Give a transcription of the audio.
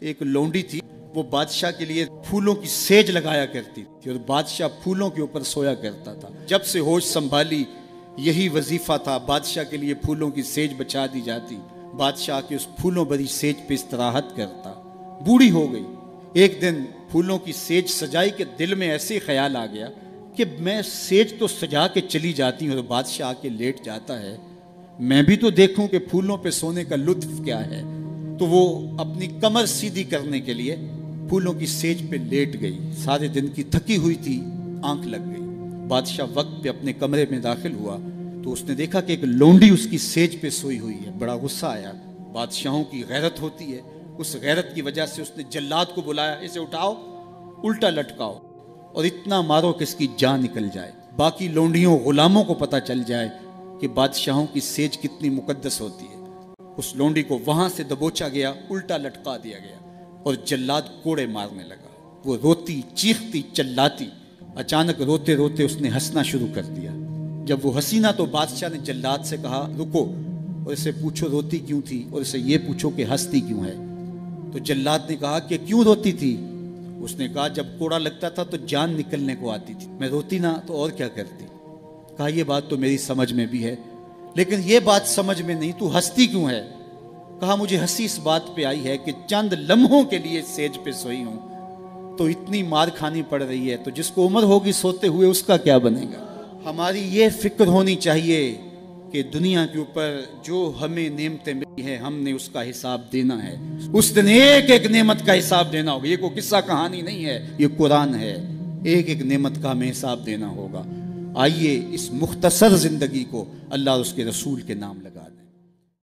ایک لونڈی تھی، وہ بادشاہ کے لیے پھولوں کی سیج لگایا کرتی تھی اور بادشاہ پھولوں کے اوپر سویا کرتا تھا۔ جب سے ہوش سنبھالی یہی وظیفہ تھا، بادشاہ کے لیے پھولوں کی سیج بچا دی جاتی، بادشاہ کے اس پھولوں بھری سیج پہ استراحت کرتا۔ بوڑھی ہو گئی، ایک دن پھولوں کی سیج سجائی کہ دل میں ایسے خیال آ گیا کہ میں سیج تو سجا کے چلی جاتی ہوں اور بادشاہ آ کے لیٹ جاتا ہے، میں بھی تو دیکھوں کہ پھولوں پہ سونے کا لطف کیا ہے۔ تو وہ اپنی کمر سیدھی کرنے کے لیے پھولوں کی سیج پہ لیٹ گئی۔ سارے دن کی تھکی ہوئی تھی، آنکھ لگ گئی۔ بادشاہ وقت پہ اپنے کمرے میں داخل ہوا تو اس نے دیکھا کہ ایک لونڈی اس کی سیج پہ سوئی ہوئی ہے۔ بڑا غصہ آیا، بادشاہوں کی غیرت ہوتی ہے، اس غیرت کی وجہ سے اس نے جلاد کو بلایا، اسے اٹھاؤ، الٹا لٹکاؤ اور اتنا مارو کہ اس کی جان نکل جائے، باقی لونڈیوں غلاموں کو پتہ چل جائے کہ بادشاہوں کی سیج کتنی مقدس ہوتی ہے۔ اس لونڈی کو وہاں سے دبوچا گیا، الٹا لٹکا دیا گیا اور جلاد کوڑے مارنے لگا۔ وہ روتی، چیختی، چلاتی، اچانک روتے روتے اس نے ہنسنا شروع کر دیا۔ جب وہ ہنسی نہ تو بادشاہ نے جلاد سے کہا رکو اور اسے پوچھو روتی کیوں تھی اور اسے یہ پوچھو کہ ہنستی کیوں ہے۔ تو جلاد نے کہا کہ کیوں روتی تھی؟ اس نے کہا جب کوڑا لگتا تھا تو جان نکلنے کو آتی تھی، میں روتی نہ تو اور کیا کرتی۔ کہا یہ بات تو میری سمجھ میں بھی ہے، لیکن یہ بات سمجھ میں نہیں، تو ہنستی کیوں ہے؟ کہا مجھے ہنسی اس بات پہ آئی ہے کہ چند لمحوں کے لیے سیج پہ سوئی ہوں تو اتنی مار کھانی پڑ رہی ہے، تو جس کو عمر ہوگی سوتے ہوئے اس کا کیا بنے گا۔ ہماری یہ فکر ہونی چاہیے کہ دنیا کے اوپر جو ہمیں نعمتیں ملی ہیں ہم نے اس کا حساب دینا ہے، اس دن ایک ایک نعمت کا حساب دینا ہوگا۔ یہ کوئی قصہ کہانی نہیں ہے، یہ قرآن ہے، ایک ایک نعمت کا ہمیں حساب دینا ہوگا۔ آئیے اس مختصر زندگی کو اللہ اور اس کے رسول کے نام لگا دیں۔